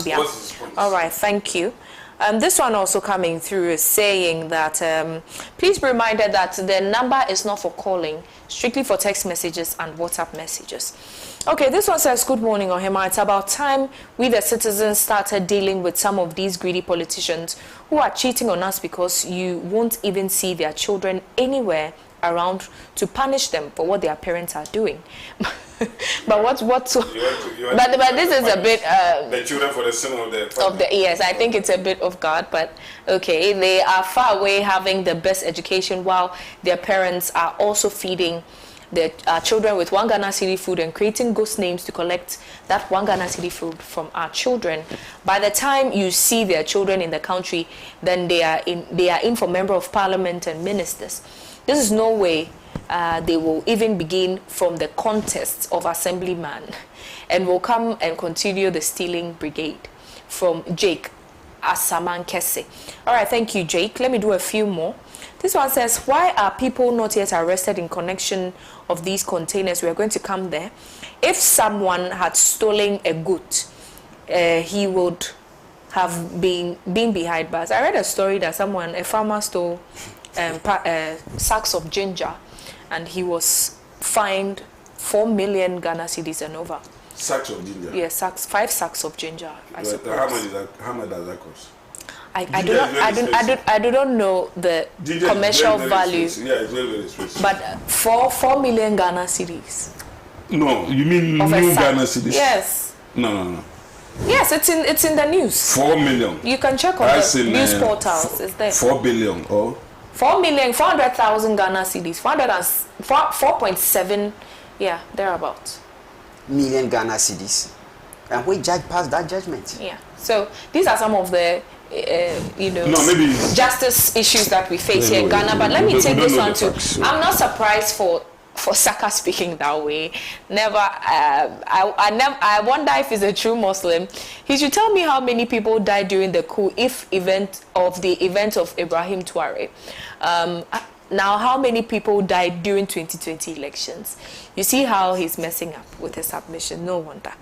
Yeah. All right, thank you. This one also coming through is saying that please be reminded that the number is not for calling, strictly for text messages and WhatsApp messages. Okay, this one says, good morning, OHEMAA. It's about time we the citizens started dealing with some of these greedy politicians who are cheating on us because you won't even see their children anywhere around to punish them for what their parents are doing. But but this is a bit the children for the sin of the yes, I think it's a bit of God, but okay, they are far away having the best education while their parents are also feeding their children with 1 Ghana cedi food and creating ghost names to collect that 1 Ghana cedi food from our children. By the time you see their children in the country, then they are in for member of parliament and ministers. This is no way they will even begin from the contest of assemblyman and will come and continue the stealing brigade. From Jake Asaman Kese. All right, thank you, Jake. Let me do a few more. This one says, why are people not yet arrested in connection of these containers? We are going to come there. If someone had stolen a goat, he would have been behind bars. I read a story that a farmer stole sacks of ginger, and he was fined 4 million Ghana cedis and over. Sacks of ginger? Yes, 5 sacks of ginger. How much does that cost? I do not know the ginger commercial value. Yeah, it's very, very expensive. But 4 million Ghana cedis. No, you mean new Ghana cedis? Yes. No. Yes, it's in the news. 4 million. You can check on the news portals. It's there. 4 billion. Oh. 4,400,000 Ghana cedis. 4.7. Yeah, thereabouts. Million Ghana cedis. And we judge passed that judgment. Yeah. So these are some of the justice issues that we face here in Ghana. But let me take this one too. I'm not surprised for Saka speaking that way. Never. I wonder if he's a true Muslim. He should tell me how many people died during the coup event of Ibrahim Traoré. Now, how many people died during 2020 elections? You see how he's messing up with his submission. No wonder.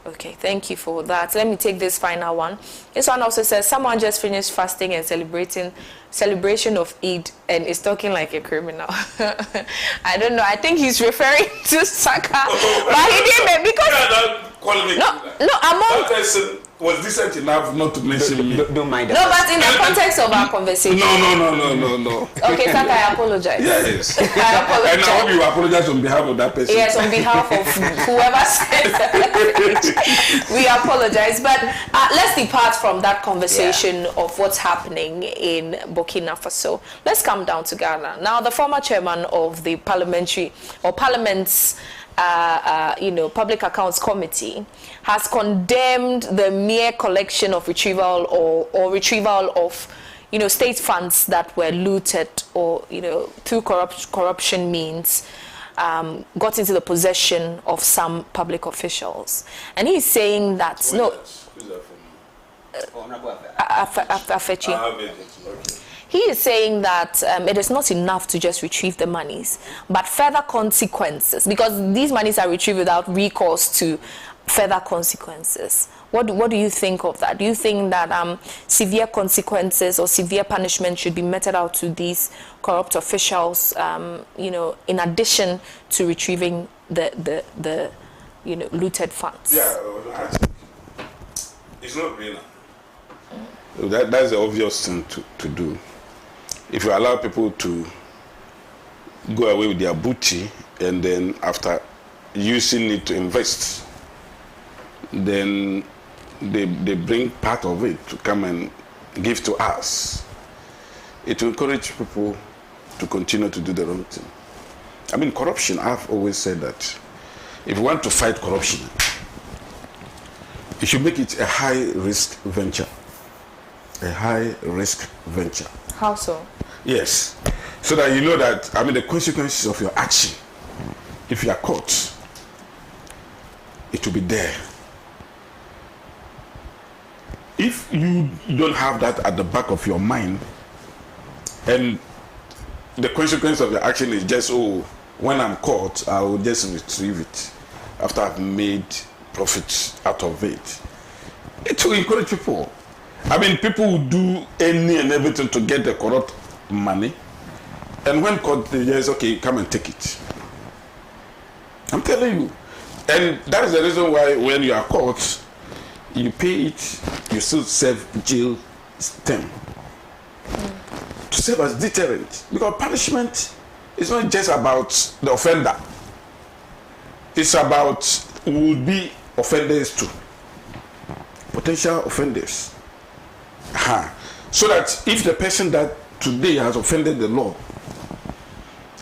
Okay, thank you for that. Let me take this final one. This one also says, someone just finished fasting and celebration of Eid and is talking like a criminal. I don't know. I think he's referring to Saka. But he didn't because... That person was decent enough not to mention me. Don't mind that. No, but in the context of our conversation. No. Okay, Saka, I apologize. Yes. I apologize. And I hope you apologize on behalf of that person. Yes, on behalf of whoever said that. We apologize. But let's depart from that conversation of what's happening in Burkina Faso. Let's come down to Ghana. Now, the former chairman of the Parliament's Public Accounts Committee has condemned the mere collection of retrieval of state funds that were looted or through corruption means got into the possession of some public officials, and he's saying that he is saying that it is not enough to just retrieve the monies, but further consequences, because these monies are retrieved without recourse to further consequences. What do you think of that? Do you think that severe consequences or severe punishment should be meted out to these corrupt officials, in addition to retrieving the looted funds? Yeah, it's not real. That's the obvious thing to do. If you allow people to go away with their booty and then after using it to invest, then they bring part of it to come and give to us, it will encourage people to continue to do the wrong thing. I mean, corruption, I've always said that if you want to fight corruption, you should make it a high-risk venture. A high-risk venture. How so? Yes. So that you know that, the consequences of your action, if you are caught, it will be there. If you don't have that at the back of your mind, and the consequence of your action is just, when I'm caught, I will just retrieve it after I've made profits out of it, It will encourage people. I mean, people will do any and everything to get the corrupt money. And when court says, okay, come and take it. I'm telling you. And that is the reason why when you are caught, you pay it, you still serve jail term. To serve as deterrent. Because punishment is not just about the offender. It's about would-be offenders too. Potential offenders. So that if the person that today has offended the law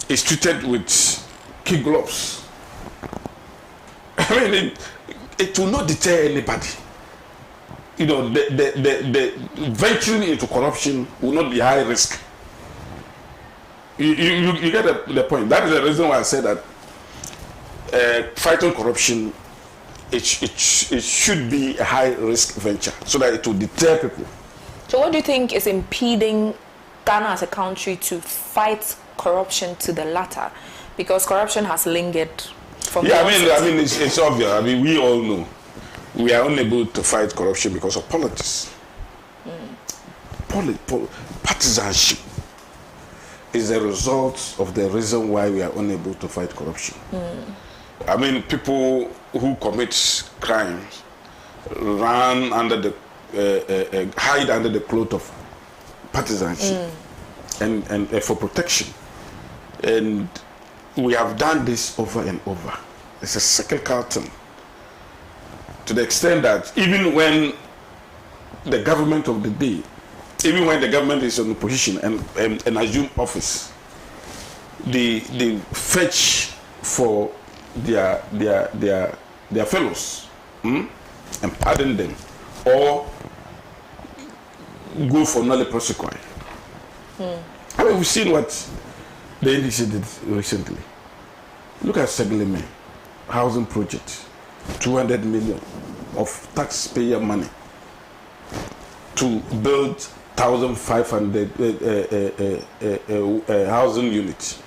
is treated with kid gloves, I mean, it will not deter anybody. You know, the venturing into corruption will not be high risk. You get the point. That is the reason why I said that fighting corruption, it should be a high risk venture so that it will deter people. So what do you think is impeding Ghana as a country to fight corruption to the latter? Because corruption has lingered from I mean it's obvious. I mean, we all know we are unable to fight corruption because of politics. Partisanship is a result of the reason why we are unable to fight corruption. I mean, people who commit crimes run under the hide under the cloth of partisanship and for protection. And we have done this over and over. It's a cyclical thing. To the extent that even when the government of the day, even when the government is in opposition and assume office, they fetch for their fellows and pardon them, or go for nulla prosequi. I mean, we've seen what the NDC did recently. Look at Segleme housing project, 200 million of taxpayer money to build 1,500 housing units.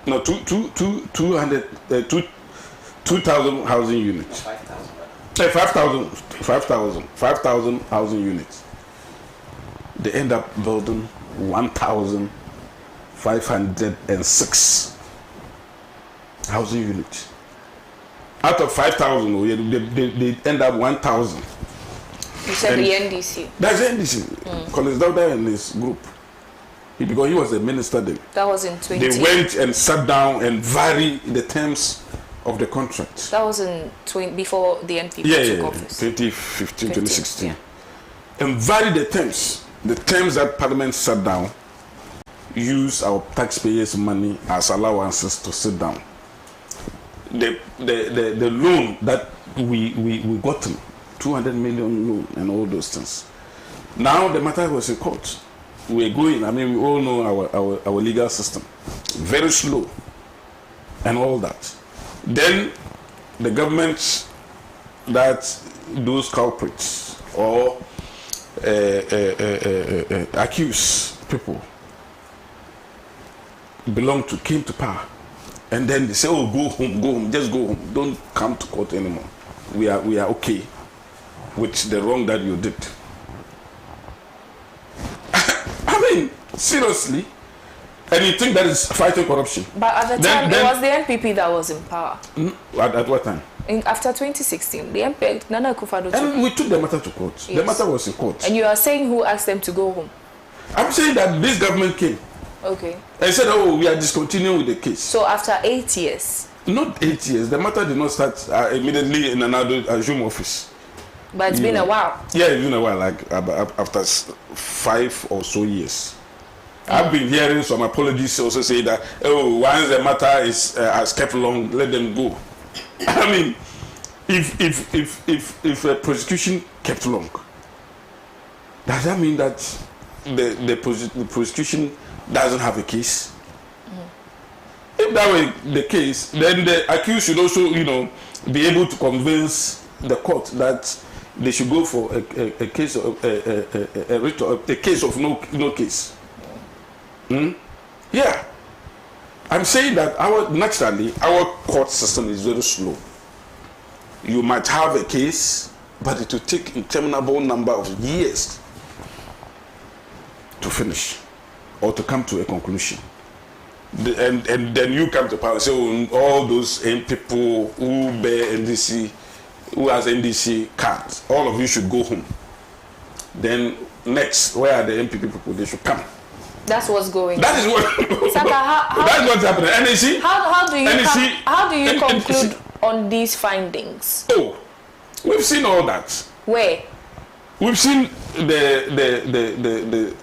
No, 2,000 housing units. 5,000 housing units. They end up building 1,506 housing units. Out of 5,000, they end up 1,000. You said the NDC. That's the NDC. Collins Dauda and his group. Because he was the minister then. That was in 20. They went and sat down and varied the terms of the contract. That was in before the NPP took office. 2015, 2016. And varied the terms. The terms that Parliament sat down, use our taxpayers' money as allowances to sit down. The loan that we got, 200 million loan and all those things. Now the matter was in court. We're going, I mean, we all know our legal system. Very slow and all that. Then the government that those culprits or accuse people came to power, and then they say, oh, go home, just go home, don't come to court anymore. We are okay with the wrong that you did. I mean, seriously. And you think that is fighting corruption? But at the time, it was the NPP that was in power. At what time? After 2016, the MP, Nana Akufo-Addo. And we took the matter to court. Yes. The matter was in court. And you are saying who asked them to go home? I'm saying that this government came. Okay. And said, oh, we are discontinuing with the case. So after 8 years? Not 8 years. The matter did not start immediately in another assume office. But it's been a while. Yeah, it's been a while, like after 5 or so years. I've been hearing some apologies also say that, oh, once the matter has kept long, let them go. I mean, if a prosecution kept long, does that mean that the prosecution doesn't have a case? If that were the case, then the accused should also, be able to convince the court that they should go for a case of a case of no case. Yeah, I'm saying that naturally our court system is very slow. you might have a case, but it will take interminable number of years to finish or to come to a conclusion. And then you come to power and say, oh, all those people who bear NDC, who has NDC cards, all of you should go home. Then next, where are the MPP people? They should come. That's what's going. That is what. Saka, that's what's happening. NDC. How do you NDC, conclude on these findings? Oh, we've seen all that. Where? We've seen the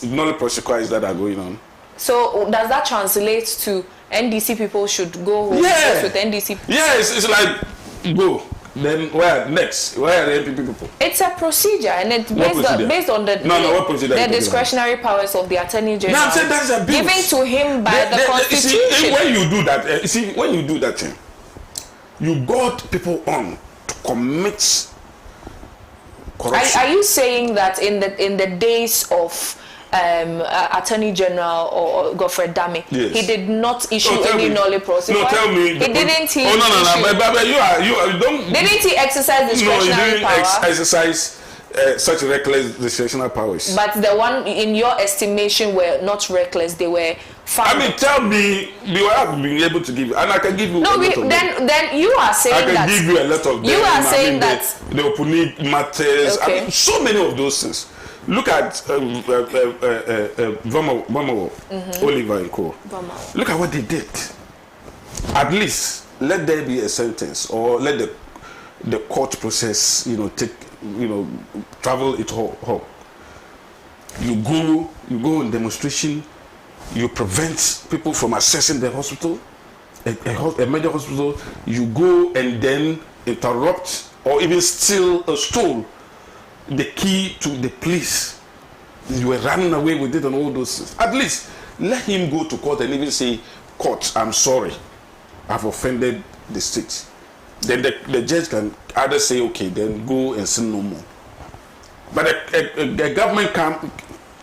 non-prosecutions that are going on. So does that translate to NDC people should go home? Yeah. With NDC? Yes, it's like go. Then where next? Where are the MPP people? It's a procedure, and it's based on the discretionary powers of the Attorney General. No, I'm saying that's abuse. Given to him by the Constitution. See, when you do that, when you do that thing, you got people on to commit corruption. Are you saying that in the days of Attorney General or Godfred Dame, yes, he did not issue any nolle prosequi? No, tell me. He didn't. You don't. Didn't he exercise discretionary power? Exercise such reckless discretionary powers. But the one in your estimation were not reckless; they were found. I mean, tell me, you have been able to give, and I can give you. No, then you are saying that. I can give you a lot of them. You are saying that the Opuni matters. Okay. I mean, so many of those things. Look at Vomawo, Oliver and Co. Look at what they did. At least let there be a sentence, or let the court process, travel it home. You go on demonstration. You prevent people from accessing the hospital, a major hospital. You go and then interrupt or even steal the key to the police. You were running away with it and all those things. At least let him go to court and even say, court, I'm sorry, I've offended the state. Then the judge can either say, okay, then go and sin no more. But the government come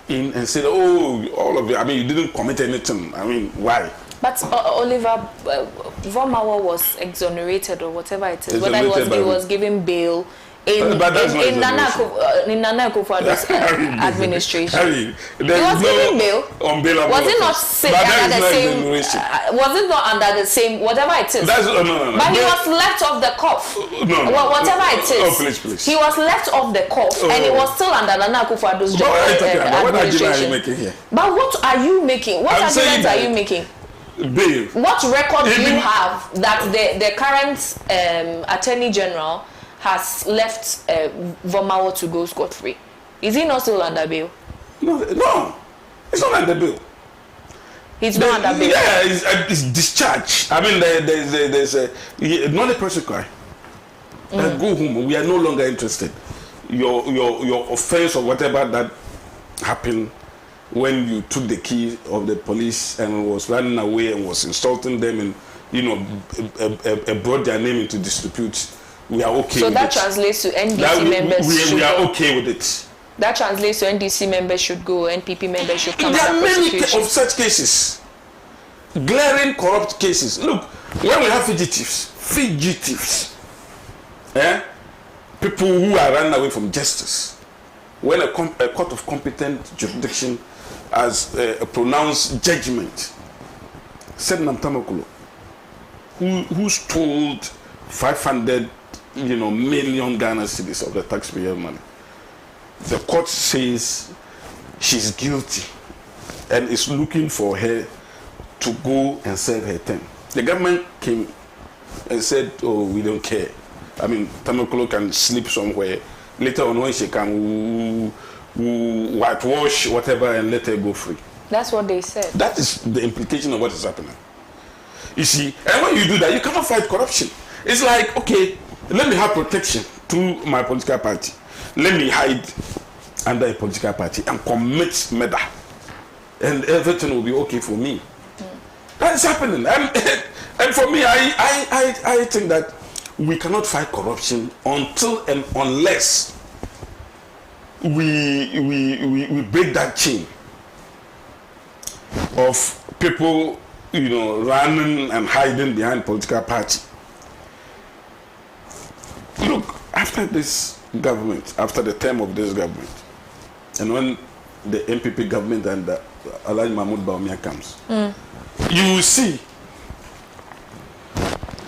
in and say, oh, all of you, I mean, you didn't commit anything. I mean, why? But Oliver, Vomawo was exonerated or whatever it is. Whether he was given bail in Nana Akufo-Addo's administration. He was given bail. Was it not under the same? Was it not under the same? Whatever it is. No. But he was left off the cuff. No. Whatever it is. Oh, please. He was left off the cuff, and it was still under Nana Akufo-Addo's administration. What argument are you making here? But what are you making? What argument are you making? Bail. What record do you have that the current Attorney General has left Vomawo to go scot-free? Is he not still under bail? No, it's not under bail. He's not under bail. Yeah, it's discharged. I mean, there's a not a prosecutor. Go home. We are no longer interested. Your offense or whatever that happened when you took the key of the police and was running away and was insulting them and brought their name into disrepute. We are okay so with that it. translates to NDC members. We are okay with it. That translates to NDC members should go, NPP members should come. There are many of such cases, glaring corrupt cases. Look, when we have fugitives, people who are running away from justice, when a court of competent jurisdiction has pronounced judgment, said Namtamakulu, who stole 500 million Ghana cedis of the taxpayer money. The court says she's guilty and is looking for her to go and serve her term. The government came and said, oh, we don't care. I mean, Tamakolo can sleep somewhere. Later on when she can whitewash whatever and let her go free. That's what they said. That is the implication of what is happening. You see, and when you do that, you cannot fight corruption. It's like, okay, let me have protection through my political party. Let me hide under a political party and commit murder. And everything will be okay for me. That is happening. And for me, I think that we cannot fight corruption until and unless we break that chain of people, running and hiding behind political party. after this government, after the term of this government, and when the MPP government and Alhaji Mahmoud Bawumia comes, you will see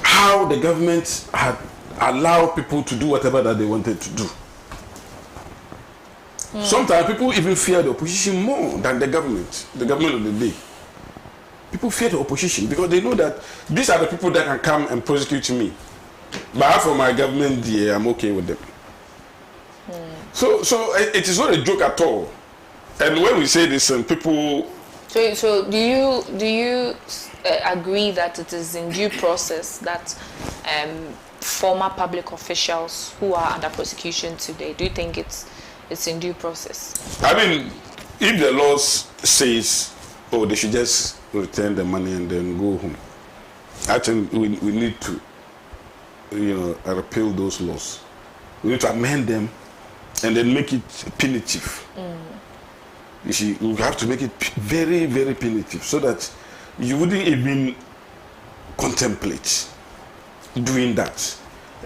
how the government had allowed people to do whatever that they wanted to do. Sometimes people even fear the opposition more than the government of the day. People fear the opposition because they know that these are the people that can come and prosecute me. But for my government, yeah, I'm okay with them. So it is not a joke at all. And when we say this, and people. So do you agree that it is in due process that former public officials who are under prosecution today, do you think it's in due process? I mean, if the law says, oh, they should just return the money and then go home, I think we need to, repeal those laws. We need to amend them and then make it punitive. You see, we have to make it very, very punitive so that you wouldn't even contemplate doing that.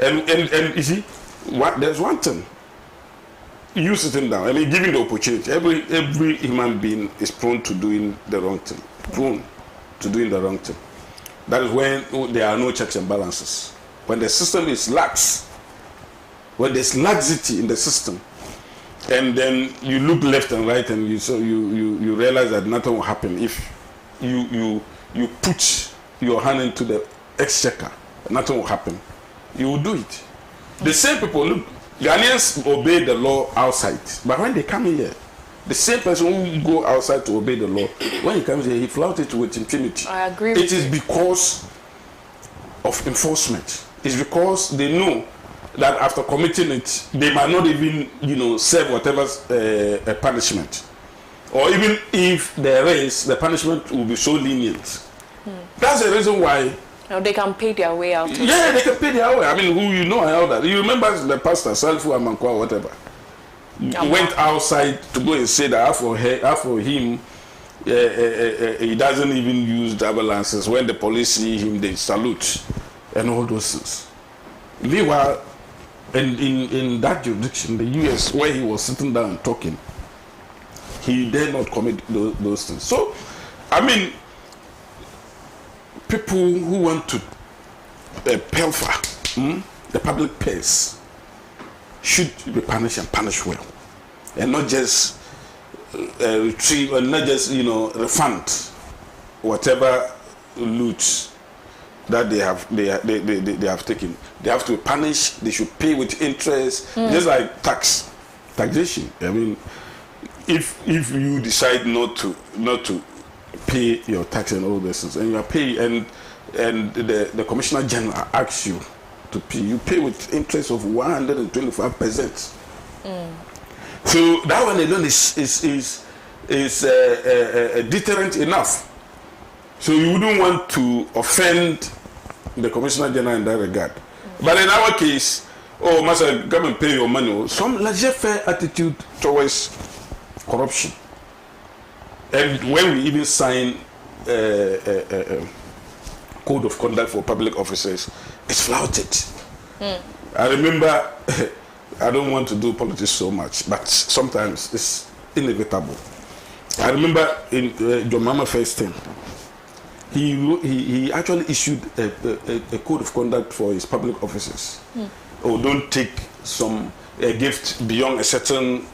And you see, there's one thing. You sitting down, I mean, giving the opportunity. Every human being is prone to doing the wrong thing. Prone to doing the wrong thing. That is when there are no checks and balances. When the system is lax, when there's laxity in the system, and then you look left and right, and you realize that nothing will happen if you put your hand into the exchequer, nothing will happen. You will do it. The same people, look, Ghanaians obey the law outside, but when they come here, the same person who go outside to obey the law, when he comes here, he flouts it with impunity. I agree with you. It is because of enforcement. It's because they know that after committing it, they might not even, serve whatever punishment. Or even if there is, the punishment will be so lenient. That's the reason why. No, they can pay their way out. Yeah, they can pay their way. I mean, who and all that. You remember the pastor, Salfu Amankwa, or whatever, went outside to go and say that after him, he doesn't even use driver license. When the police see him, they salute and all those things. Meanwhile, in that jurisdiction, the US, where he was sitting down and talking, he dare not commit those things. So, I mean, people who want to pilfer the public purse should be punished and punished well, and not just retrieve, or not just refund whatever loot that they have taken. They have to punish. They should pay with interest, just like taxation. I mean, if you decide not to pay your tax and all those things, and you are paying, and the Commissioner General asks you to pay, you pay with interest of 125%. So that one alone is deterrent enough. So you wouldn't want to offend the Commissioner General in that regard. But in our case, oh, Master, come and pay your money. Some laissez-faire attitude towards corruption. And when we even sign code of conduct for public officers, it's flouted. I remember, I don't want to do politics so much, but sometimes it's inevitable. I remember in John Mahama first term, he actually issued a code of conduct for his public officers. Or don't take a gift beyond a certain,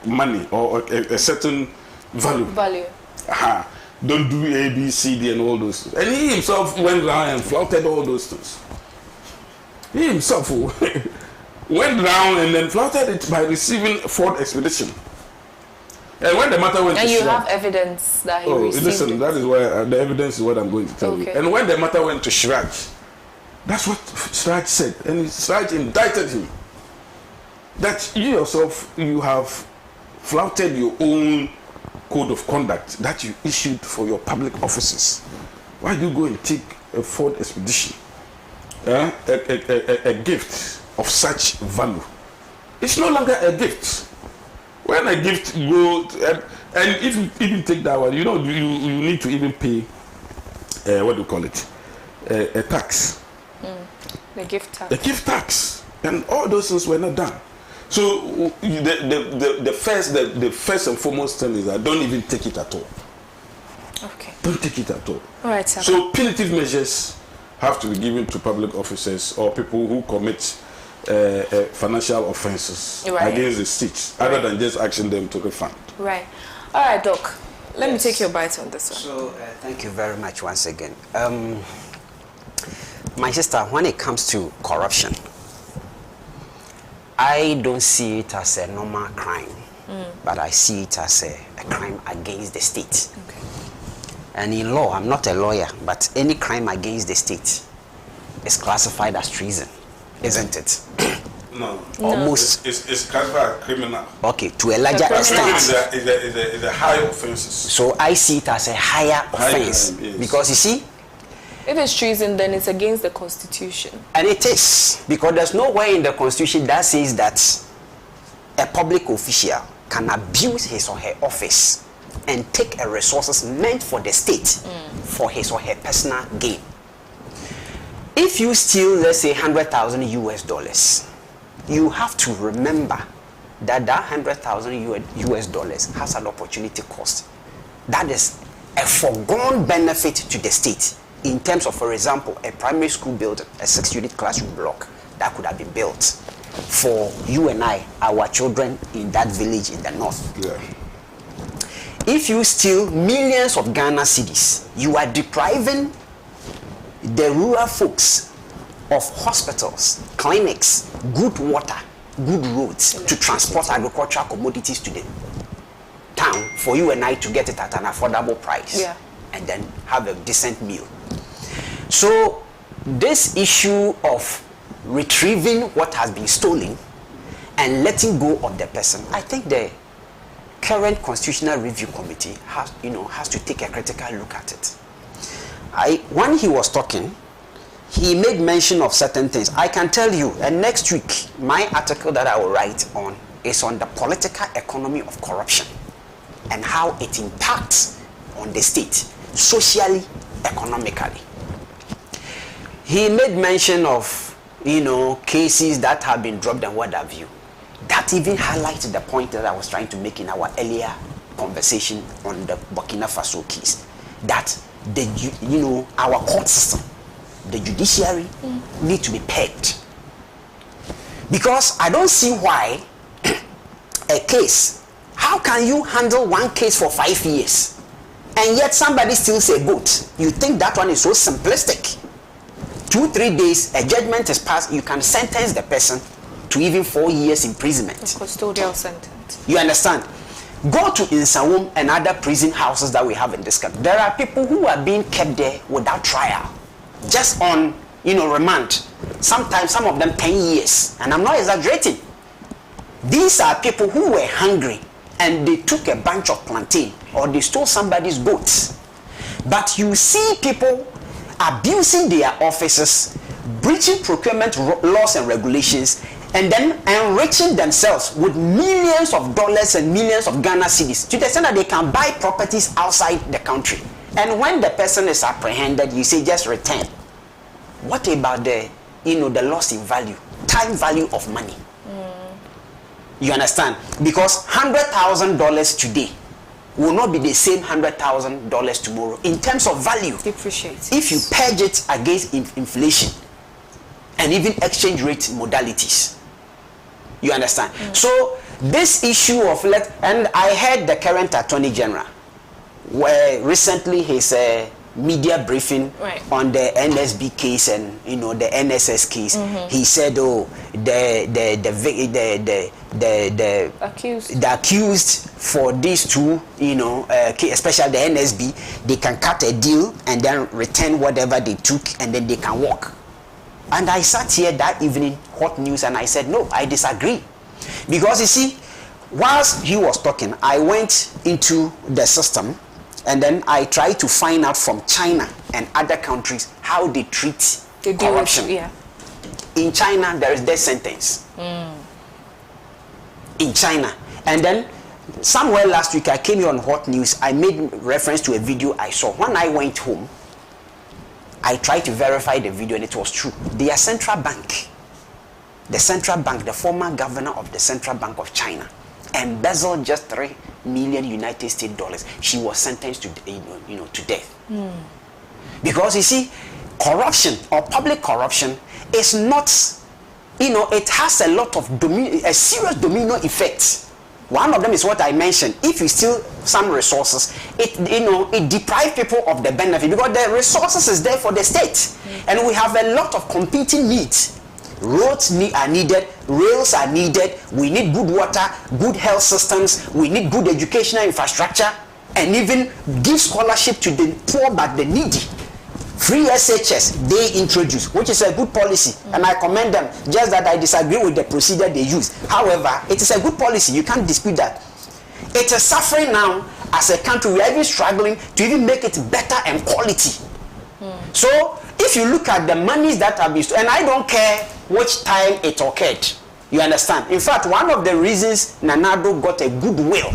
money or a certain value. Don't do A, B, C, D and all those things. And he himself went around and flouted all those things. He himself went around and then flouted it by receiving Ford Expedition. And when the matter went to Shraj... And you have evidence that he received listen, it. that is why the evidence is what I'm going to tell you. And when the matter went to Shraj, that's what Shraj said. And Shraj indicted him. That you yourself, you have flouted your own code of conduct that you issued for your public officers. Why do you go and take a Ford Expedition? A gift of such value. It's no longer a gift. When a gift goes, and if you even take that one, you need to even pay, what do you call it, a tax. The gift tax. The gift tax. And all those things were not done. So the first and foremost thing is that don't even take it at all. Okay. Don't take it at all. All right, sir. So punitive measures have to be given to public officers or people who commit financial offenses against the state, other than just asking them to refund. Right. All right, Doc. Let me take your bite on this one. So, thank you very much once again. My sister, when it comes to corruption, I don't see it as a normal crime, but I see it as a crime against the state. Okay. And in law, I'm not a lawyer, but any crime against the state is classified as treason, isn't it? No. Almost. It's classified as criminal. Okay, to a larger extent. It's a high offenses. So I see it as a higher offense. Crime, yes. Because you see, if it's treason, then it's against the Constitution. and it is, because there's nowhere in the Constitution that says that a public official can abuse his or her office and take a resources meant for the state for his or her personal gain. If you steal, let's say, $100,000 US, you have to remember that $100,000 US has an opportunity cost. That is a foregone benefit to the state in terms of, for example, a primary school building, a 6-unit classroom block that could have been built for you and I, our children in that village in the north. Yeah. If you steal millions of Ghana cedis, you are depriving the rural folks of hospitals, clinics, good water, good roads to transport agricultural commodities to the town for you and I to get it at an affordable price, and then have a decent meal. So this issue of retrieving what has been stolen and letting go of the person, I think the current Constitutional Review Committee has to take a critical look at it. When he was talking, he made mention of certain things. I can tell you, and next week, my article that I will write on is on the political economy of corruption and how it impacts on the state, socially, economically. He made mention of, cases that have been dropped and what have you. That even highlighted the point that I was trying to make in our earlier conversation on the Burkina Faso case. That our court system, the judiciary, need to be pegged. Because I don't see why a case, how can you handle one case for 5 years and yet somebody steals a goat? You think that one is so simplistic. 2-3 days, a judgment is passed, you can sentence the person to even 4 years imprisonment. A custodial sentence. You understand? Go to Insawum and other prison houses that we have in this country. There are people who are being kept there without trial, just on remand. Sometimes some of them 10 years, and I'm not exaggerating. These are people who were hungry and they took a bunch of plantain or they stole somebody's goats. But you see people abusing their offices, breaching procurement laws and regulations, and then enriching themselves with millions of dollars and millions of Ghana cedis to the extent that they can buy properties outside the country. And when the person is apprehended, you say just return. What about the loss in value, time value of money? You understand? Because $100,000 today will not be the same $100,000 tomorrow in terms of value. Depreciates. If you purge it against inflation and even exchange rate modalities. You understand? So this issue of and I heard the current Attorney General, where recently his media briefing on the NSB case and the NSS case, he said, the accused for these two, especially the NSB, they can cut a deal and then return whatever they took and then they can walk. And I sat here that evening, Hot News, and I said, no, I disagree. Because you see, whilst he was talking, I went into the system and then I tried to find out from China and other countries how they treat corruption. In China, there is death sentence. In China. And then somewhere last week, I came here on Hot News, I made reference to a video I saw. When I went home, I tried to verify the video and it was true. Their central bank, the former governor of the Central Bank of China, embezzled just $3 million United States dollars. She was sentenced to, to death. Because you see, corruption or public corruption is not, it has a lot of a serious domino effect. One of them is what I mentioned. If you steal some resources, it deprives people of the benefit because the resources is there for the state, and we have a lot of competing needs. Roads are needed, rails are needed. We need good water, good health systems. We need good educational infrastructure, and even give scholarship to the poor but the needy. Free SHS they introduced, which is a good policy, and I commend them. Just that I disagree with the procedure they use. However, it is a good policy. You can't dispute that. It is suffering now as a country. We are even struggling to even make it better and quality. So if you look at the monies that have been, and I don't care which time it occurred, you understand. In fact, one of the reasons Nanado got a goodwill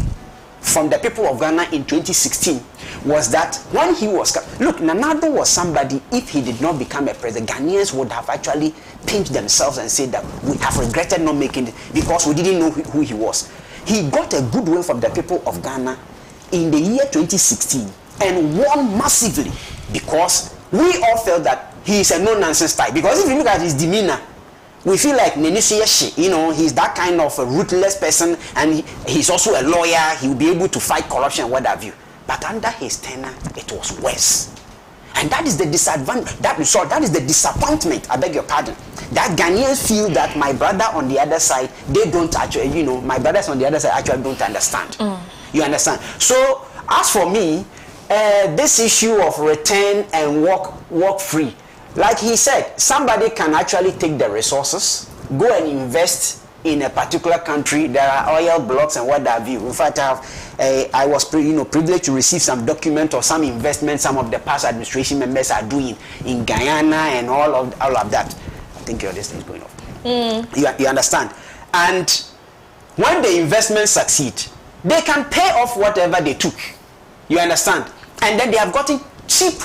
from the people of Ghana in 2016 was that when he was, look, Nanado was somebody, if he did not become a president, Ghanaians would have actually pinched themselves and said that we have regretted not making it because we didn't know who he was. He got a goodwill from the people of Ghana in the year 2016 and won massively because we all felt that he is a no-nonsense type. Because if you look at his demeanor, we feel like he's that kind of a ruthless person, and he's also a lawyer. He will be able to fight corruption and what have you. But under his tenure, it was worse. And that is the disadvantage, that is the disappointment, I beg your pardon. That Ghanaians feel that my brother on the other side, they don't actually, my brothers on the other side actually don't understand. You understand? So, as for me, this issue of return and walk free, like he said, somebody can actually take the resources, go and invest in a particular country. There are oil blocks and what have you. In fact, I was privileged to receive some document or some investment some of the past administration members are doing in Guyana and all of that. I think this thing is going off. You understand? And when the investments succeed, they can pay off whatever they took. You understand? And then they have gotten cheap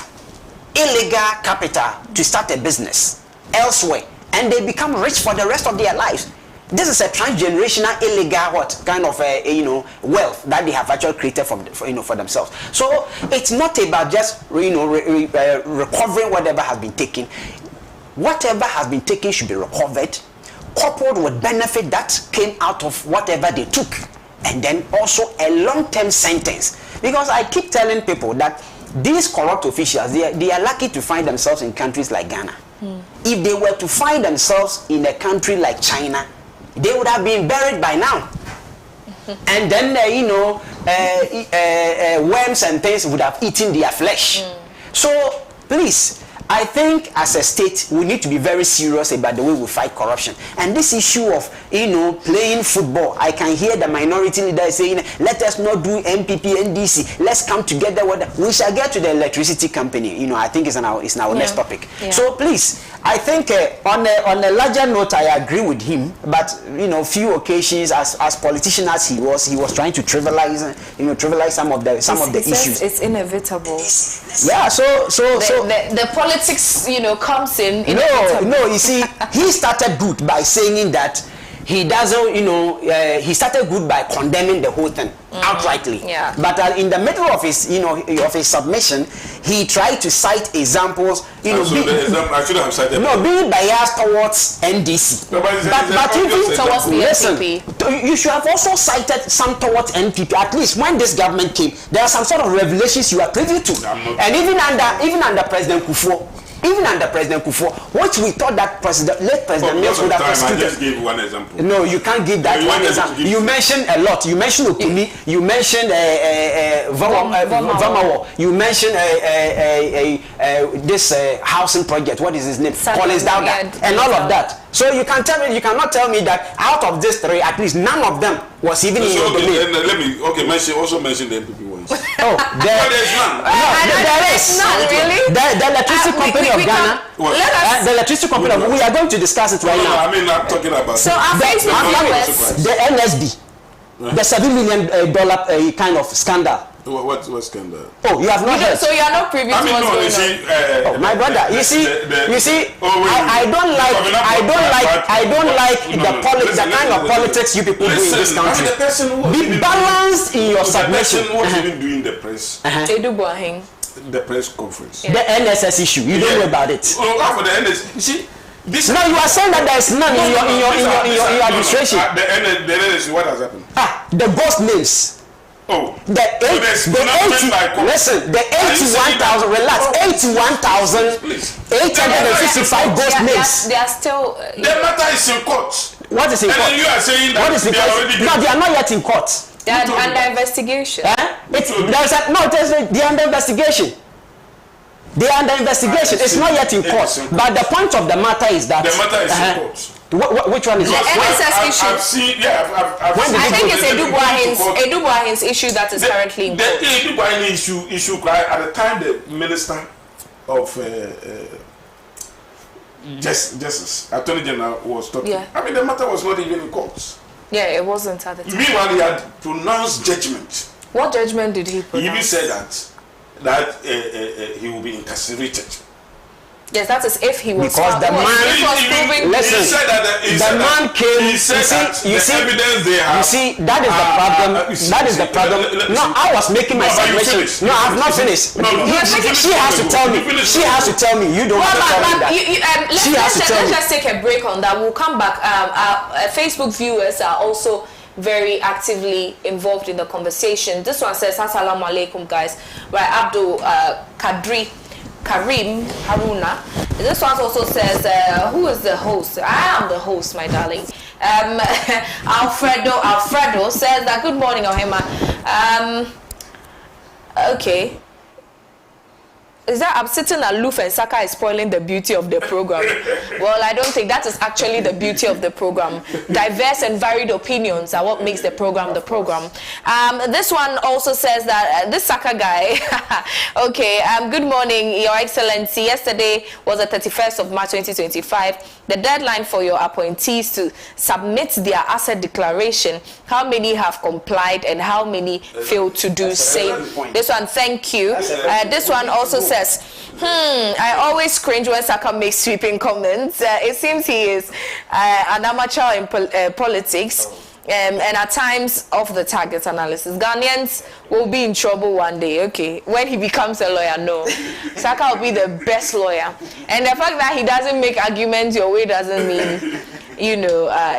illegal capital to start a business elsewhere, and they become rich for the rest of their lives. This is a transgenerational illegal kind of wealth that they have actually created for themselves. So it's not about just recovering whatever has been taken. Whatever has been taken should be recovered, coupled with benefit that came out of whatever they took, and then also a long-term sentence. Because I keep telling people that these corrupt officials, they are lucky to find themselves in countries like Ghana. If they were to find themselves in a country like China, they would have been buried by now. And then, worms and things would have eaten their flesh. So, please, I think as a state, we need to be very serious about the way we fight corruption. And this issue of, playing football, I can hear the minority leader saying, let us not do MPP, NDC, let's come together. We shall get to the electricity company. I think it's our next topic. Yeah. So please, I think on a larger note, I agree with him. But, few occasions, as politician as he was trying to trivialize some of the issues. It's inevitable. Yeah, so the politics, comes in. No, you see, he started good by saying that he doesn't, he started good by condemning the whole thing outrightly. Yeah. But in the middle of his, of his submission, he tried to cite examples. I should have cited. No, being biased towards NDC. No, but even towards the NPP. You should have also cited some towards NPP. At least when this government came, there are some sort of revelations you are privy to. And even under President Kufuor. Which we thought that late President Mills would have prosecuted. I just gave one example. No, you can't give that one example. You mentioned a lot. You mentioned Okuni. You mentioned Vamawo. You mentioned this housing project. What is his name? Collins Dowda. And all of that. So you cannot tell me that out of these three, at least none of them was even in your domain. Also mention the MPP ones. Oh, there's none. There is none, really. The electricity company of Ghana. The electricity company of, we are going to discuss it right now. I'm talking about. So our Facebook viewers, the NSB, the $7 million kind of scandal. What scandal? Oh, you have not heard. So you are not privy to what's going on. Oh, my brother, you see, I don't like the kind of politics you people do in this country. Be balanced in your submission. What even doing the press? The press conference. The NSS issue. You don't know about it. Oh, for the NSS. You see. No, you are saying that there is none in your administration. The NSS, what has happened? The ghost names. Oh, the 81,000, relax, 81,865 ghost names. They are still. The matter is in court. What is in court? And you are saying that what is in court? No, they are not yet in court. They are under investigation. They are under investigation. They are under investigation. It's not yet in court. But the point of the matter is that. The matter is in court. Which one is the NSS issue? I've seen, I think it's Edu Buahin's issue that is currently in court. The Edu Buahin issue at the time the Minister of Justice, Attorney General was talking. Yeah. I mean, the matter was not even in court. Yeah, it wasn't at the time. Meanwhile, he had pronounced judgment. What judgment did he pronounce? He even said that he will be incarcerated. Yes, that is if he was. Because the man, listen, the man came. You see, evidence they have. You see, that is the problem. That is the problem. No, I was making my submission. No, I have not finished. She has to tell me. She has to tell me. You don't want to tell me that. Let's just take a break on that. We'll come back. Facebook viewers are also very actively involved in the conversation. This one says, "Assalamu alaikum, guys." Right, Abdul Karim Haruna. This one also says, who is the host? I am the host, my darling. Alfredo says that, good morning, OHEMAA. Okay. Is that I'm sitting aloof and Saka is spoiling the beauty of the program? Well, I don't think that is actually the beauty of the program. Diverse and varied opinions are what makes the program the program. This one also says that this Saka guy, okay, good morning, Your Excellency. Yesterday was the 31st of March 2025. The deadline for your appointees to submit their asset declaration. How many have complied and how many failed to do same? This one, thank you. This one also says, I always cringe when Saka makes sweeping comments. It seems he is an amateur in politics and at times off the target analysis. Ghanaians will be in trouble one day, okay? When he becomes a lawyer, no. Saka will be the best lawyer. And the fact that he doesn't make arguments your way doesn't mean,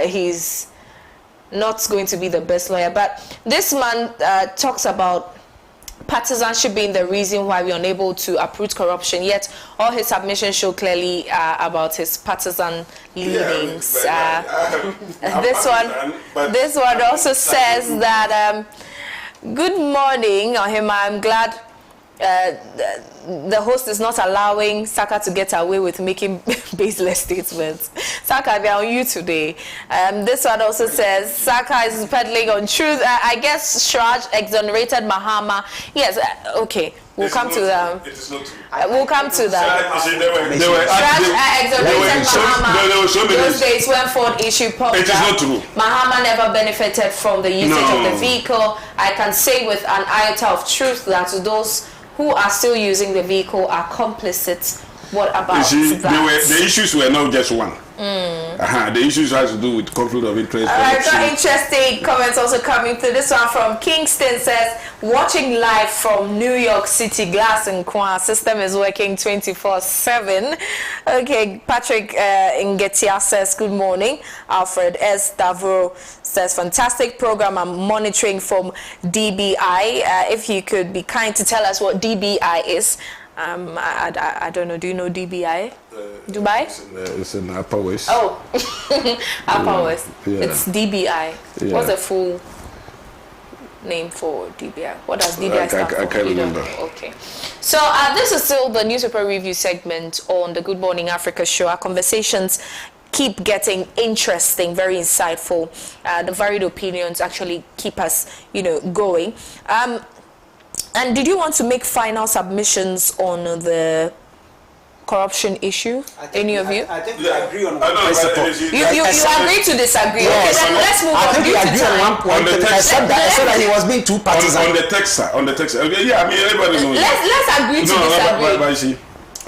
he's not going to be the best lawyer. But this man talks about partisanship being the reason why we're unable to uproot corruption, yet all his submissions show clearly about his partisan leanings. This one also says that, good morning, OHEMAA. I'm glad the host is not allowing Saka to get away with making baseless statements. Saka, they're on you today. This one also says Saka is peddling on truth. I guess Shraj exonerated Mahama. Yes, okay. We'll come to that. It is not true. We'll come to that. Exonerated Mahama. Those days when Ford issued popped up. It is not true. Mahama never benefited from the usage of the vehicle. I can say with an iota of truth that those who are still using the vehicle are complicit. What about that? The issues were not just one. The issues has to do with conflict of interest. Alright, got interesting comments also coming through. This one from Kingston says, watching live from New York City, Glass and Kwa. System is working 24/7. Okay, Patrick Ngetia says, good morning. Alfred S. Davro says, fantastic program. I'm monitoring from DBI. If you could be kind to tell us what DBI is. I don't know. Do you know DBI? Dubai? It's in Upper West. Oh, Upper West. Yeah. It's DBI. Yeah. What's the full name for DBI? What does DBI stand for? I can't remember. Okay. So this is still the newspaper review segment on the Good Morning Africa show. Our conversations keep getting interesting, very insightful. The varied opinions actually keep us, going. And did you want to make final submissions on the corruption issue? Any of you? I think we agree on I know, principle. You agree to disagree. Yes. Okay, then let's move I on think we due to agree on time. one point. On the I text- said that he was being too partisan. on the text. Okay, yeah, I mean everybody knows. Let's agree to disagree. But see,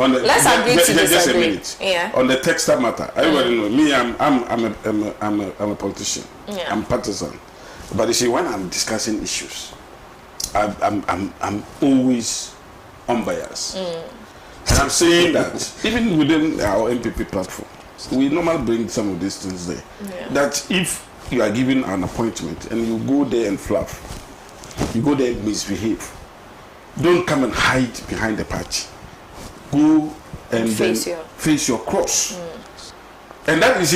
on the, Let's agree to just a disagree. minute. Yeah. On the texter matter, everybody knows me. I'm a politician. Yeah. I'm partisan. But you see, when I'm discussing issues, I'm always unbiased. And I'm saying that even within our MPP platform, we normally bring some of these things there. Yeah. That if you are given an appointment and you go there and fluff, you go there and misbehave, don't come and hide behind the party. Go and face your cross. And that is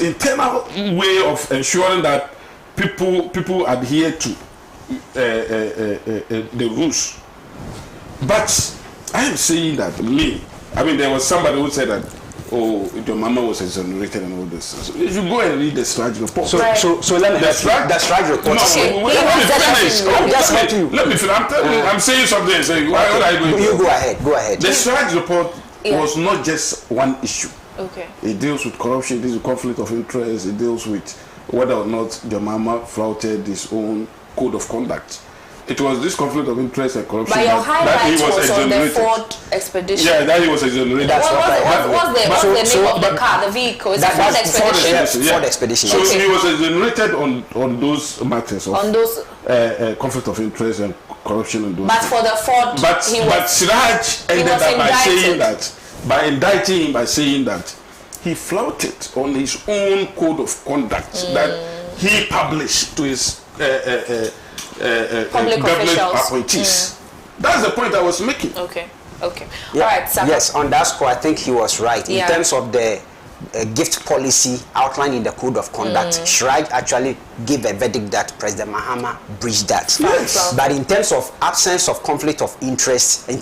internal way of ensuring that people adhere to the rules. But I am saying that there was somebody who said that, oh, your mama was exonerated and all this. So you should go and read the Strike report. So let me the Strike report. No, let me finish. I'm saying something. Saying, what are you going to do? You go ahead. The Strike report was not just one issue. Okay. It deals with corruption, it deals with conflict of interest, it deals with whether or not the mama flouted his own code of conduct. It was this conflict of interest and corruption But your that he highlight was on the exonerated. Ford expedition. Yeah, that he was exonerated. What's the name of the car, the vehicle? Is it Ford expedition? Ford expedition. So Okay. he was exonerated on those matters of conflict of interest and corruption and those But things. for the Ford, But Siraj ended was up indicted. by indicting him by saying that he flouted on his own code of conduct that he published to his Public government officials. appointees. That's the point I was making. Okay. Okay. Yeah. All right, Saka. Yes, on that score, I think he was right. Yeah. In terms of the gift policy outlined in the code of conduct, Shraj actually gave a verdict that President Mahama breached that. Yes. But in terms of absence of conflict of interest, he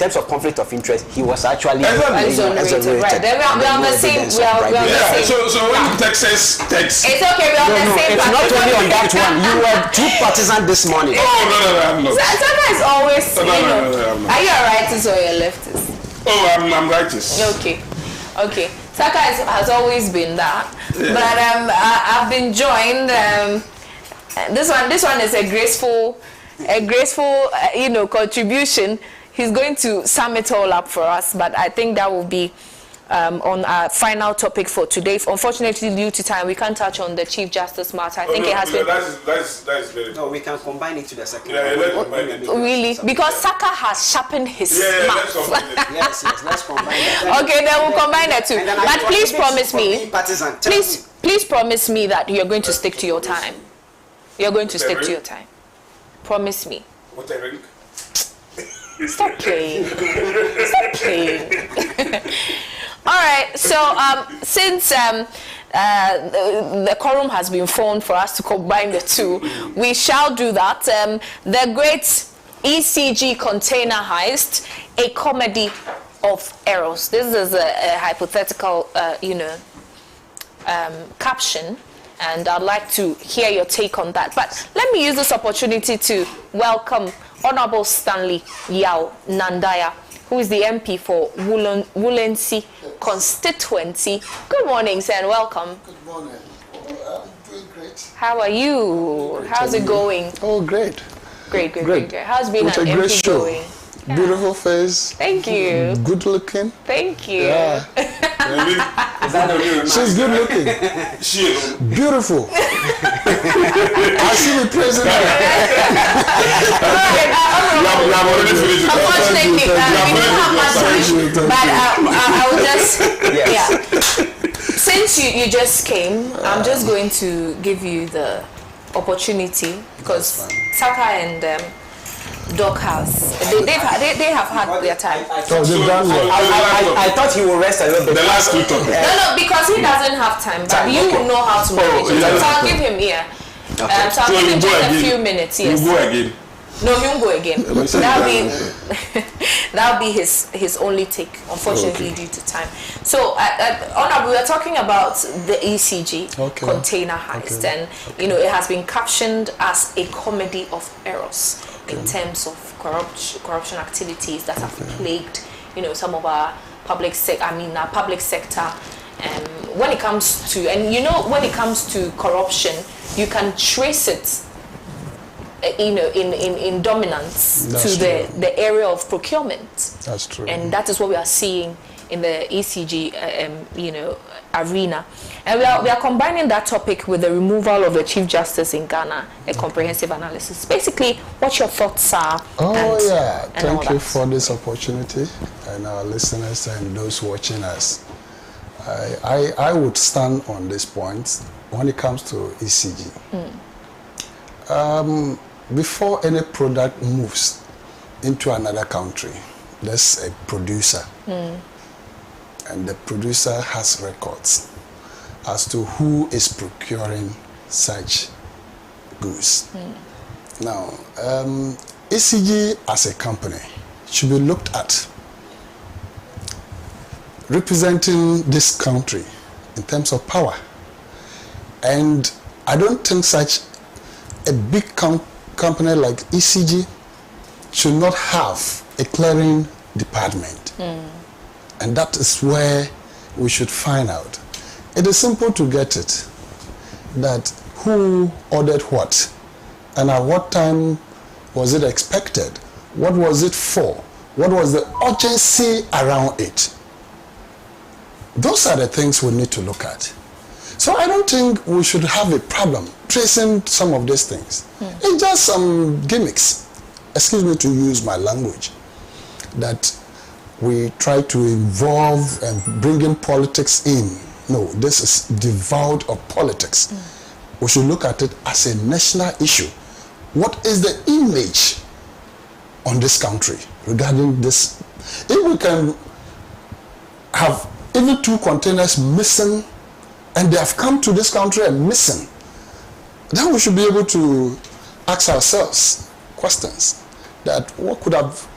was actually Exonerated. Right. Then we are on the same. We are on the Yeah. same. So when Texas text. It's okay. We are on the same. It's not only on that one. You were too partisan this morning. Oh no, I'm not. Saka is always, No, I'm not. Are you a rightist or a leftist? Oh, I'm righteous. Okay. Saka has always been that, but I've been joined. This one is a graceful, contribution. He's going to sum it all up for us, but I think that will be on our final topic for today. Unfortunately, due to time, we can't touch on the Chief Justice matter. I think it has been. That's very. No, we can combine it to the second. Yeah, let's combine it. Really, because Saka has sharpened his let's mouth. combine it. Yes, let's combine it. Okay, then we'll combine the two. And then But please promise for me. being partisan. Please promise me that you're going to stick to your time. You're going to stick to your time. Promise me. What I ring? Stop playing. Stop playing. All right. So since the quorum has been formed for us to combine the two, we shall do that. The great ECG container heist, a comedy of errors. This is a hypothetical, caption, and I'd like to hear your take on that. But let me use this opportunity to welcome Honorable Stanley Yao Nandaya, who is the MP for Woolensey constituency. Good morning, sir, and welcome. Good morning. I'm doing great. How are you? How's it going? Oh, great. Great. How's been With an a great MP show. going? Beautiful face. Thank you. Good looking. Thank you. Yeah. Is that the real She's good looking. Beautiful. I see the president. You have already finished with Unfortunately, we don't have much Thank time, you. but I will just, Yes. Since you just came, I'm just going to give you the opportunity, because Saka and Doc House, they have had their time. Oh, they've done well. I thought he would rest a little bit. the last two topics. No, because he doesn't have time, but you will know how to manage it. yeah. So I'll give him here. So I'll So give you him go just a again. few minutes. Yes. You go again. No, he won't go again. That'll be his only take, unfortunately, due to time. So, Honorable, we are talking about the ECG container heist, and it has been captioned as a comedy of errors in terms of corruption activities that have plagued, some of our public sector. When it comes to, and you know, when it comes to corruption, you can trace it, in dominance That's to the area of procurement. That's true. And that is what we are seeing in the ECG, arena. And we are combining that topic with the removal of the Chief Justice in Ghana, a comprehensive analysis. Basically, what your thoughts are. Thank you for this opportunity, and our listeners and those watching us. I would stand on this point when it comes to ECG. Before any product moves into another country, there's a producer. And the producer has records as to who is procuring such goods. Now, ECG as a company should be looked at representing this country in terms of power. And I don't think such a big company like ECG should not have a clearing department. And that is where we should find out. It is simple to get it, that who ordered what, and at what time was it expected, what was it for, what was the urgency around it. Those are the things we need to look at. So I don't think we should have a problem tracing some of these things. It's just some gimmicks, excuse me to use my language, that we try to involve and bring in politics in. No, this is devoid of politics. We should look at it as a national issue. What is the image on this country regarding this? If we can have even 2 containers missing, and they have come to this country and missing, then we should be able to ask ourselves questions that what could have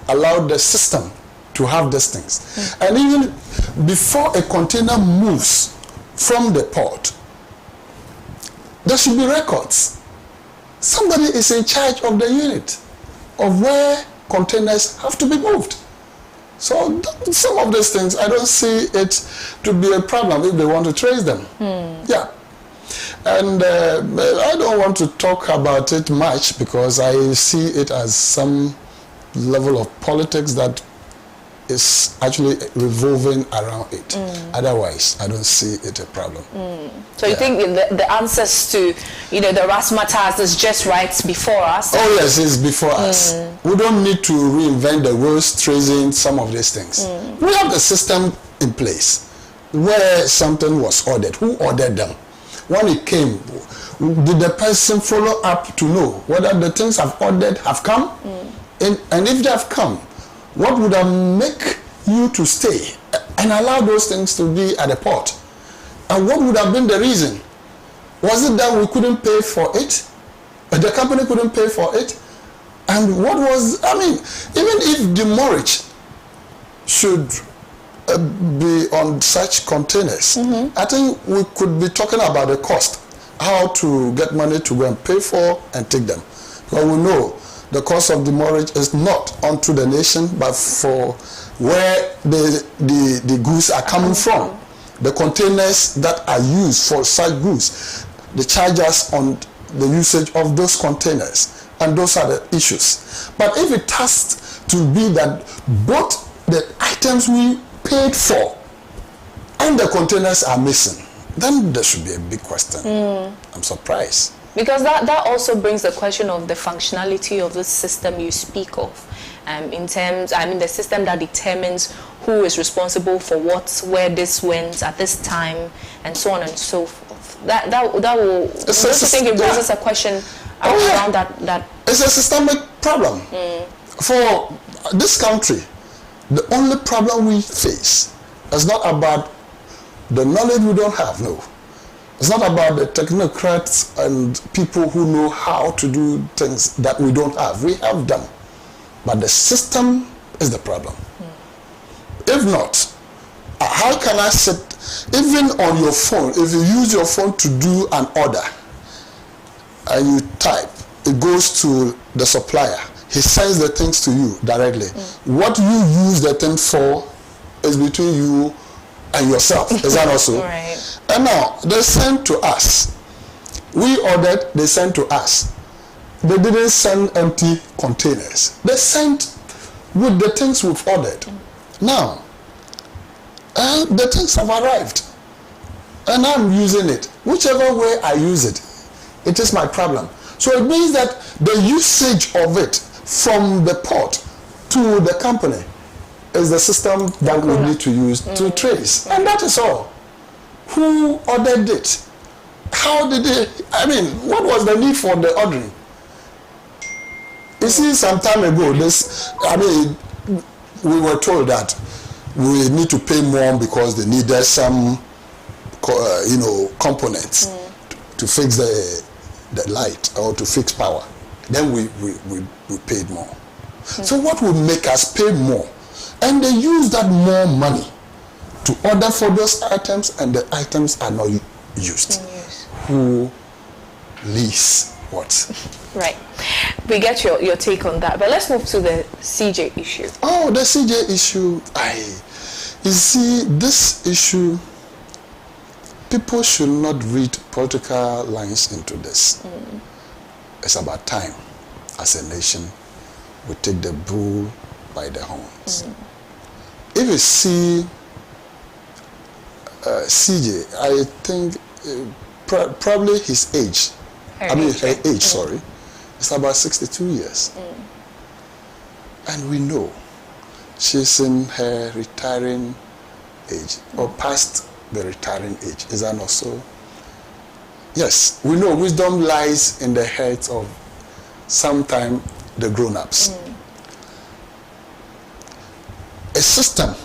allowed the system to have these things. And even before a container moves from the port, there should be records. Somebody is in charge of the unit of where containers have to be moved. So some of these things, I don't see it to be a problem if they want to trace them. Yeah. And I don't want to talk about it much because I see it as some level of politics that is actually revolving around it. Otherwise, I don't see it a problem. So you think the answers to, the razzmatazz is just right before us? Oh yes, it's before us. We don't need to reinvent the wheels tracing some of these things. We have the system in place where something was ordered. Who ordered them? When it came, did the person follow up to know whether the things I've ordered have come? And if they have come, what would have make you to stay and allow those things to be at the port? And what would have been the reason? Was it that we couldn't pay for it? The company couldn't pay for it? And what was, even if demurrage should be on such containers, I think we could be talking about the cost, how to get money to go and pay for and take them. But we know the cost of demurrage is not onto the nation, but for where the goods are coming from. The containers that are used for such goods, the charges on the usage of those containers, and those are the issues. But if it has to be that both the items we paid for and the containers are missing, then there should be a big question. I'm surprised. Because that also brings the question of the functionality of the system you speak of. In terms, the system that determines who is responsible for what, where this went at this time, and so on and so forth. That will, don't you think it raises a question around that? It's a systemic problem. For this country, the only problem we face is not about the knowledge we don't have, no. It's not about the technocrats and people who know how to do things that we don't have. We have them. But the system is the problem. If not, how can I sit, even on your phone, if you use your phone to do an order and you type, it goes to the supplier. He sends the things to you directly. What you use the thing for is between you and yourself. Is that also? Right. And now they sent to us. We ordered, they sent to us. They didn't send empty containers. They sent with the things we've ordered. Now, the things have arrived. And I'm using it. Whichever way I use it, it is my problem. So it means that the usage of it from the port to the company is the system that we need to use to trace. And that is all. Who ordered it? How did they, I mean, what was the need for the ordering? You see, some time ago, we were told that we need to pay more because they needed some, components to fix the light or to fix power. Then we paid more. So what would make us pay more? And they use that more money to order for those items, and the items are not used. Who lease what? Right. We get your take on that. But let's move to the CJ issue. Oh, the CJ issue. You see, this issue, people should not read political lines into this. It's about time, as a nation, we take the bull by the horns. If you see CJ, I think probably his age, her age, sorry, it's about 62 years. And we know she's in her retiring age, or past the retiring age. Is that not so? Yes, we know wisdom lies in the heads of sometime the grown-ups. A system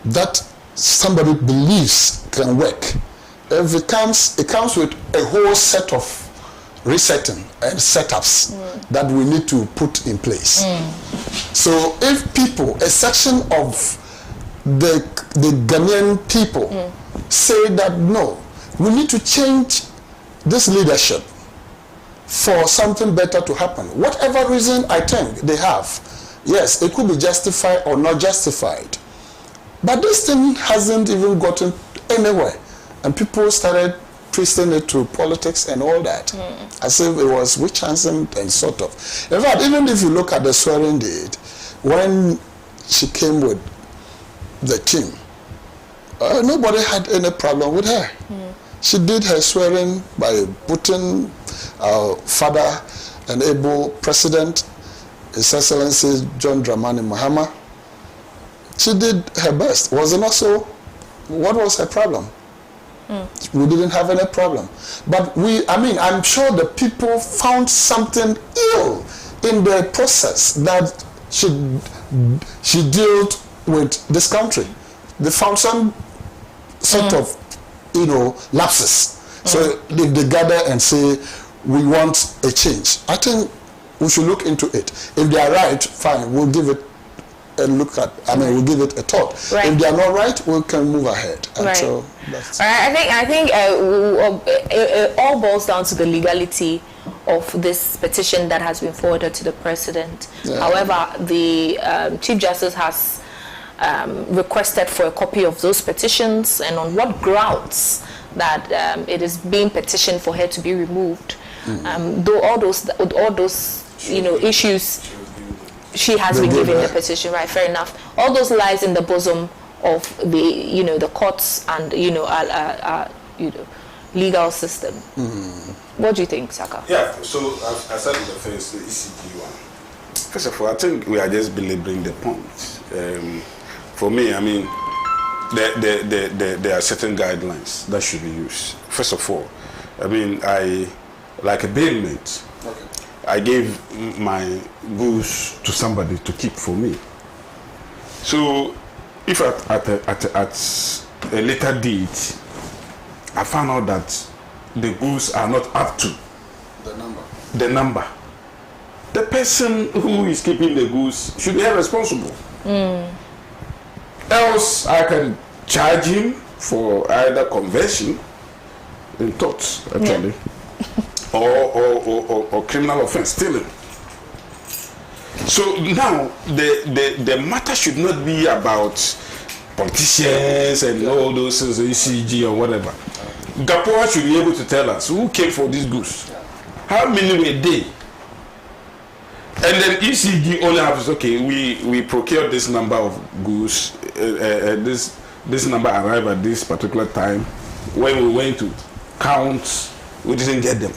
that somebody believes can work, if it comes with a whole set of resetting and setups that we need to put in place. So if people, a section of the Ghanaian people say that no, we need to change this leadership for something better to happen, whatever reason I think they have, yes, it could be justified or not justified. But this thing hasn't even gotten anywhere. And people started twisting it to politics and all that. As if it was witch hunting and sort of. In fact, even if you look at the swearing date, when she came with the team, nobody had any problem with her. She did her swearing by putting our father and able president, His Excellency John Dramani Mahama. She did her best. Was it not so? What was her problem? We didn't have any problem. But I'm sure the people found something ill in the process that she dealt with this country. They found some sort of, lapses. So if they gather and say, we want a change, I think we should look into it. If they are right, fine, we'll give it a look at, we'll give it a thought. Right. If they are not right, we can move ahead. And so that's I think it all boils down to the legality of this petition that has been forwarded to the president. However, the Chief Justice has requested for a copy of those petitions, and on what grounds that it is being petitioned for her to be removed. Though all those issues she has been given the petition, right? Fair enough. All those lies in the bosom of the the courts and legal system. What do you think, Saka? Yeah. So I said in the first, the ECG one. First of all, I think we are just belaboring the point. For me, there are certain guidelines that should be used. First of all, I like a bailment. Okay. I gave my goods to somebody to keep for me. So, if at a later date, I found out that the goods are not up to the number, the person who is keeping the goods should be held responsible. Else, I can charge him for either conversion in thoughts, actually. Or criminal offense, stealing. So now the matter should not be about politicians and all those things, ECG or whatever. GAPOA should be able to tell us who came for these goods, how many were they, and then ECG only has, okay, we procured this number of goods, this number arrived at this particular time. When we went to count, we didn't get them.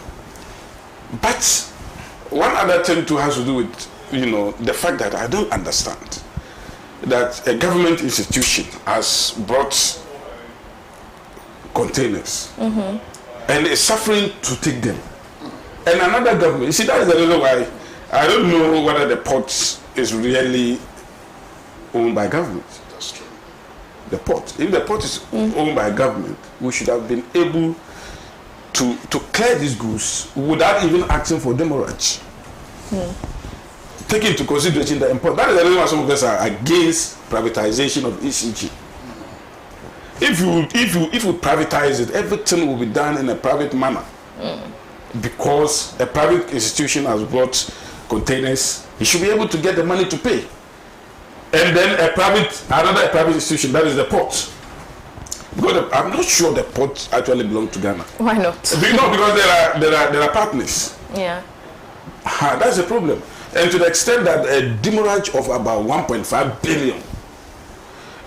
But one other thing too has to do with, the fact that I don't understand that a government institution has brought containers and is suffering to take them, and another government, you see, that is the reason why I don't know whether the port is really owned by government. That's true. The port, if the port is owned by government, we should have been able to clear these goods without even asking for demurrage. Take into consideration the import. That is the reason why some of us are against privatization of ECG. If you privatize it, everything will be done in a private manner. Because a private institution has brought containers, he should be able to get the money to pay. And then another private institution, that is the port. Because I'm not sure the port actually belongs to Ghana. Why not? Because there are partners. Yeah. That's the problem. And to the extent that a demurrage of about 1.5 billion.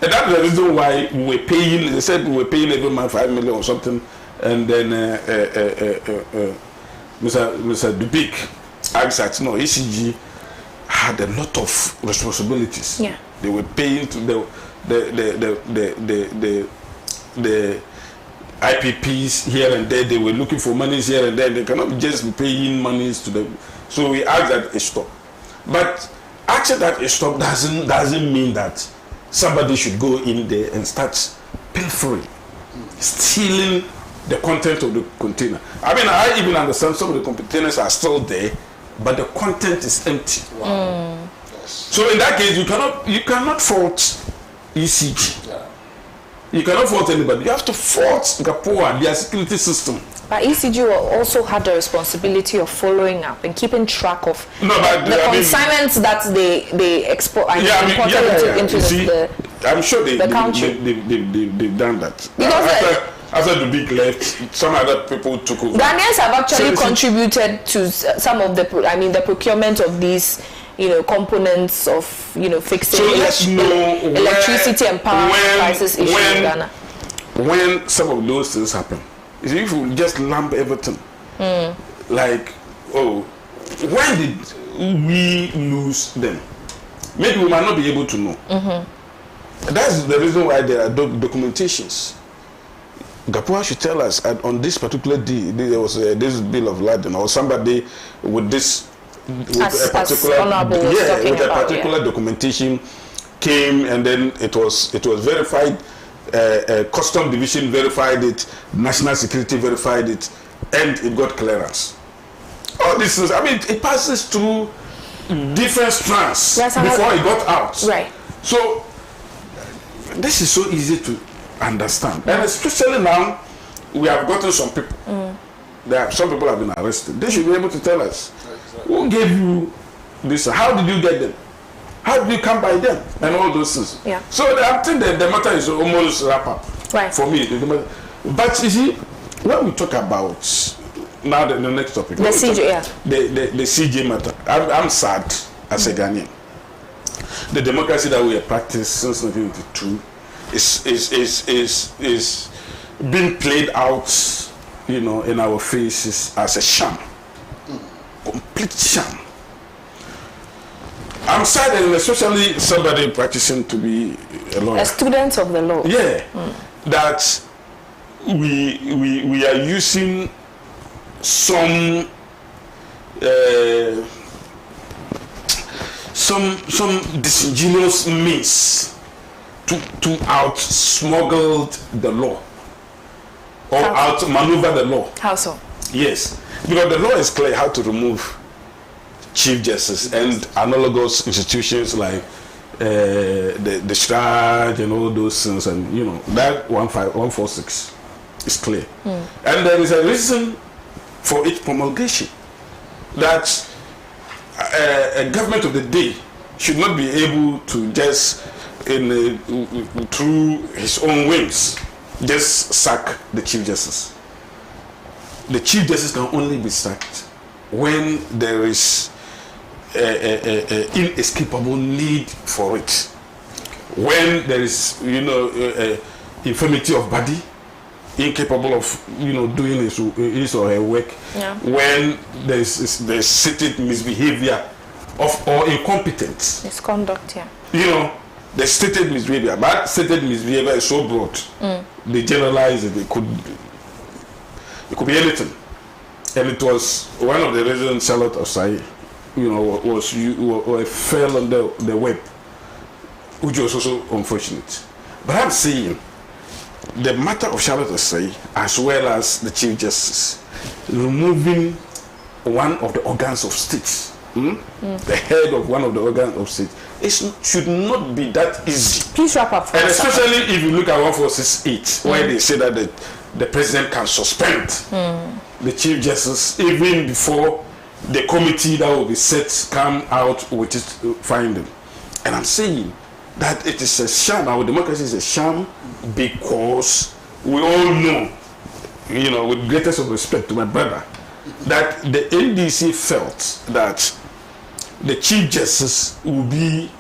And that's the reason why we were paying, they said we were paying every month 5 million or something. And then Mr. Dubik asked that, no, ECG had a lot of responsibilities. Yeah. They were paying to the IPPs here and there. They were looking for monies here and there. They cannot just be paying monies to them. So we asked that it stop. But asking that it stop doesn't mean that somebody should go in there and start pilfering, stealing the content of the container. I mean, I even understand some of the containers are still there, but the content is empty. Wow. Yes. So in that case, you cannot fault ECG. Yeah. You cannot fault anybody. You have to fault GAPOA, their security system. But ECG also had the responsibility of following up and keeping track of the consignments that they export and imported into the I'm sure country. They've done that. Because after the big left, some other people took over. Ghanaians have actually contributed to some of the procurement of these, components of, fixing electricity and power prices issue in Ghana. When some of those things happen, if you just lump everything, like, when did we lose them? Maybe we might not be able to know. That's the reason why there are documentations. GAPOA should tell us on this particular day there was this bill of lading or somebody with this a particular documentation came, and then it was verified. Custom division verified it, national security verified it, and it got clearance. All this is, it passes through different strands before it got out. Right. So this is so easy to understand, and especially now we have gotten some people. Some people have been arrested. They should be able to tell us who gave you this, how did you get them, how did you come by them, and all those things. Yeah. So I think that the matter is almost wrap up for me. But you see, when we talk about now the next topic, the CJ, the CJ matter, I'm sad as a Ghanaian. The democracy that we have practiced since 1992 is being played out, in our faces as a sham, complete sham. I'm sad, and especially somebody practicing to be a lawyer, a student of the law. Yeah, that we are using some disingenuous means to out-smuggle the law or out-maneuver the law. How so? Yes, because the law is clear how to remove Chief Justice and analogous institutions like the Stride and all those things, and that 146 is clear. And there is a reason for its promulgation, that a government of the day should not be able to just, through his own whims, just sack the Chief Justice. The Chief Justice can only be sacked when there is a inescapable need for it. When there is, infirmity of body, incapable of, doing his or her work. Yeah. When there's stated misbehavior or incompetence. Misconduct, yeah. The stated misbehavior. But stated misbehavior is so broad. They generalize it. It could be anything. And it was one of the reasons Charlotte Osai, fell on the web, which was also unfortunate. But I'm saying the matter of Charlotte Osai, as well as the Chief Justice, removing one of the organs of state, the head of one of the organs of state, should not be that easy. Please wrap up. And especially if you look at 1468, where they say that the president can suspend the Chief Justice even before the committee that will be set come out with its finding. And I'm saying that it is a sham. Our democracy is a sham because we all know, with greatest of respect to my brother, that the NDC felt that the Chief Justice will be,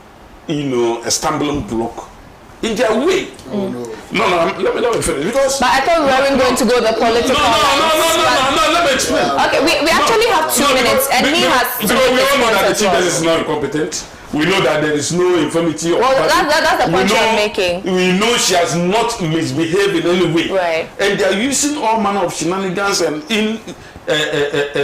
a stumbling block in their way. Oh, no. No, let me finish. Because but I thought we weren't going to go the political No, let me explain. Okay, we actually have 2 minutes, and he has to we make all know that the his Chief point as Justice is not incompetent. We know that there is no infirmity of well. body. That's the point you're making. We know she has not misbehaved in any way. Right. And they are using all manner of shenanigans and in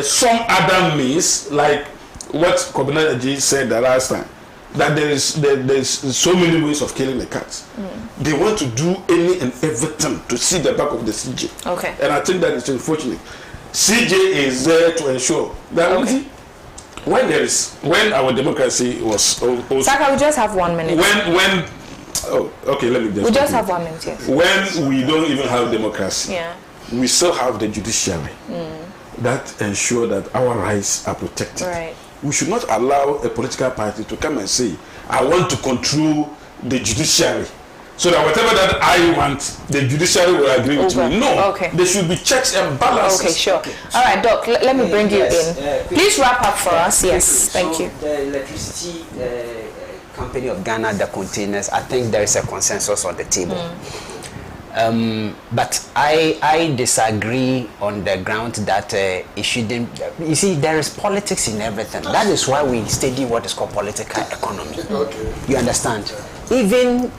some other means, like what Kobina Aji said the last time, that there's so many ways of killing a cat. They want to do any and everything to see the back of the CJ. Okay. And I think that it's unfortunate. CJ is there to ensure that when our democracy was also, Saka, we just have 1 minute. Let me just. We just have 1 minute, yes. When we don't even have democracy, Yeah. we still have the judiciary that ensure that our rights are protected. Right. We should not allow a political party to come and say, I want to control the judiciary, so that whatever that I want, the judiciary will agree with me. No, Okay. There should be checks and balances. Okay, sure. All right, Doc, let me bring you in. Please wrap up for us. Yes, thank you. The electricity company of Ghana, the containers, I think there is a consensus on the table. But I disagree on the ground that it shouldn't. You see, there is politics in everything. That is why we study what is called political economy. Okay. You understand? Even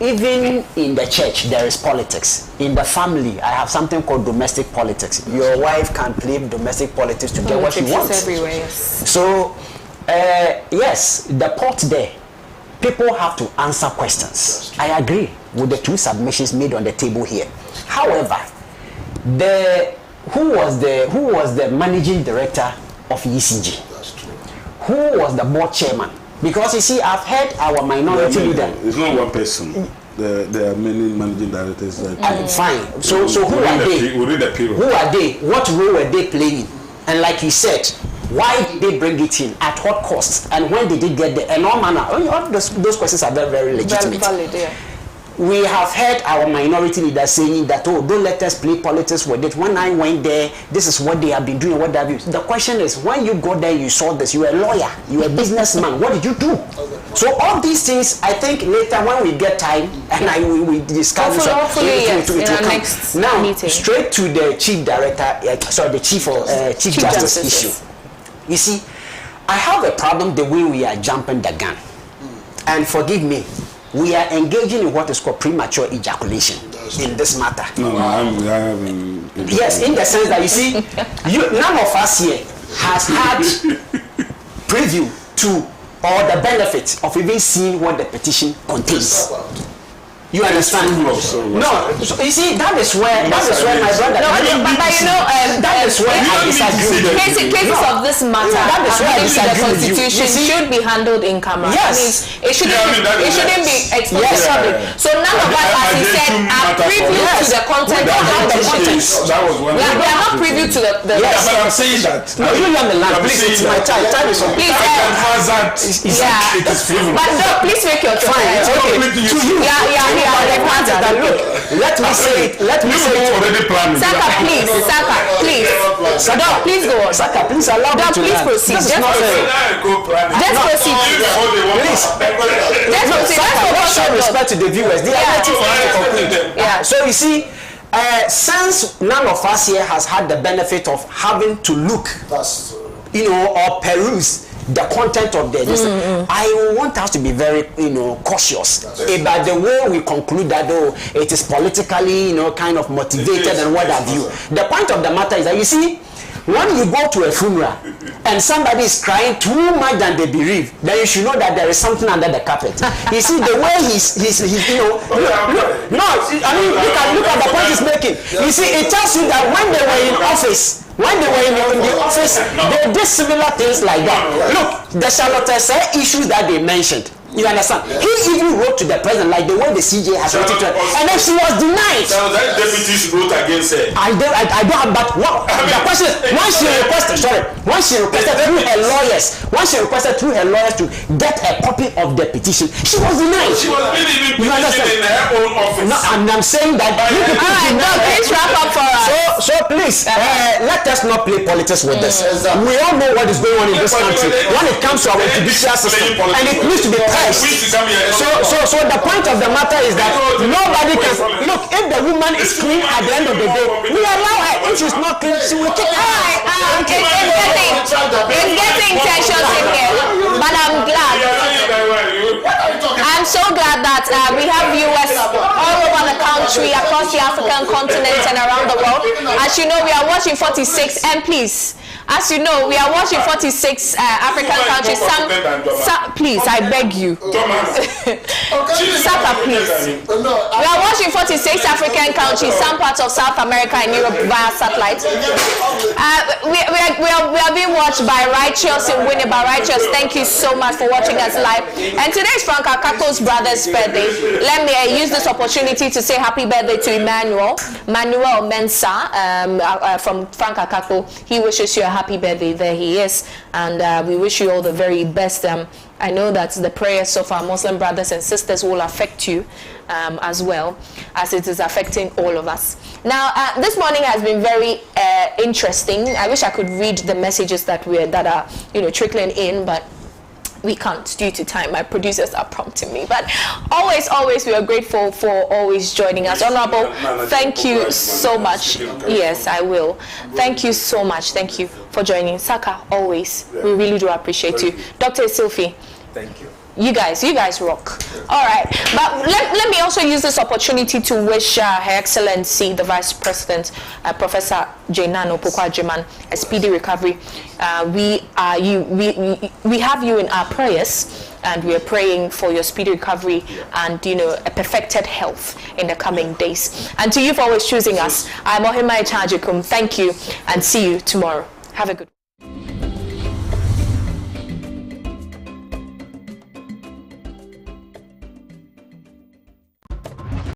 in the church, there is politics. In the family, I have something called domestic politics. Your wife can play domestic politics to get what she wants. Everywhere, yes. So, yes, the pot there. People have to answer questions. I agree with the 2 submissions made on the table here. However, who was the managing director of ECG? That's true. Who was the board chairman? Because you see, I've heard our minority leader. It's not one person. There are many managing directors. Fine. So who are they? We read the period. Who are they? What role were they playing? And like you said, why did they bring it in? At what cost? And when did it get there? And all manner. All those questions are very, very legitimate. Very valid, yeah. We have heard our minority leaders saying that, don't let us play politics with it. When I went there, this is what they have been doing, what have you. The question is, when you got there, you saw this, you were a lawyer, you were a businessman, what did you do? So all these things, I think later when we get time, and we discuss this. Hopefully, yes, in our next now, meeting. Straight to the chief director, the chief justice issue. You see, I have a problem the way we are jumping the gun. And forgive me, we are engaging in what is called premature ejaculation in this matter. No, I haven't. Yes, in the sense that you see, none of us here has had preview to or the benefit of even seeing what the petition contains. You understand? No, so you see, that is where my brother. No, but is where I disagree with you. Cases of this matter, that is where I according to the disagree with you. Constitution, You see? should be handled in camera. Yes. That means it shouldn't be exposed Yes. to public. So none of us, as he said, are privy to the content of the content. That was one. We are not privy to the Yes. But I'm saying that. No, you learn the land. I'm Please, saying it's my time. Time is on. Please, hazard. yeah. It is frivolous. But no, please make your Fine, it's choice. okay. To you. Yeah. The point is that, look, let me say it. Let me say it. Already planning. Saka, please. No, please go on. Saka, please allow me No, to please learn. proceed. This is Just not fair. Just proceed. Please. Just proceed. Saka, let's show respect to the viewers. They are Yeah. waiting for us to conclude. Yeah. So you see, since none of us here has had the benefit of having to look, or peruse the content of the I want us to be very cautious about the way we conclude that it is politically kind of motivated and what have you. The point of the matter is that, you see, when you go to a funeral and somebody is crying too much than they bereave, then you should know that there is something under the carpet. You see, the way he's look, I mean, look at the point he's making. You see, it tells you that when they were in office, in the office, they did similar things like that. Look, the Charlotte issues that they mentioned. You understand? He even wrote to the president like the way the CJ has written to her, and then she was denied. So that deputies wrote against her. I don't have, but what the question is, when she requested through her lawyers to get a copy of the petition, she was denied. She was really even petitioning in her own office. No, and I'm saying that you people Please wrap up for us. so please let us not play politics with this. We all know what is going on in this country when it comes to our judicial system, and it needs to be priced. So the point of the matter is that nobody can look. If the woman is clean at the end of the day, we allow her. If she's not clean, she will kick her. It's getting tensions in here, but I'm glad. I'm so glad that we have viewers all over the country, across the African continent and around the world. As you know, we are watching 46, and please, as you know, we are watching 46 African countries. Please, I beg you. Saka, please. We are watching 46 African countries, some parts of South America and Europe via satellite. We are being watched by Righteous and Winnie by Righteous. Thank you so much for watching us live. And today is Frank Akako's brother's birthday. Let me use this opportunity to say happy birthday to Manuel Mensah from Frank Akako. He wishes you a happy birthday. There he is, and we wish you all the very best. I know that the prayers of our Muslim brothers and sisters will affect you as well as it is affecting all of us. Now, this morning has been very interesting. I wish I could read the messages that are trickling in, but we can't due to time. My producers are prompting me, but always we are grateful for always joining us. Honorable, thank you so much. Yes, I will. Thank you so much. Thank you for joining. Saka, always, we really do appreciate you. Dr. Sylvie, Thank you. you guys rock. All right, but let me also use this opportunity to wish Her Excellency the Vice President, Professor Nana Opoku-Agyeman, a speedy recovery. We have you in our prayers, and we are praying for your speedy recovery and a perfected health in the coming days. And to you for always choosing us, I'm OHEMAA AGYEKUM. Thank you, and see you tomorrow. Have a good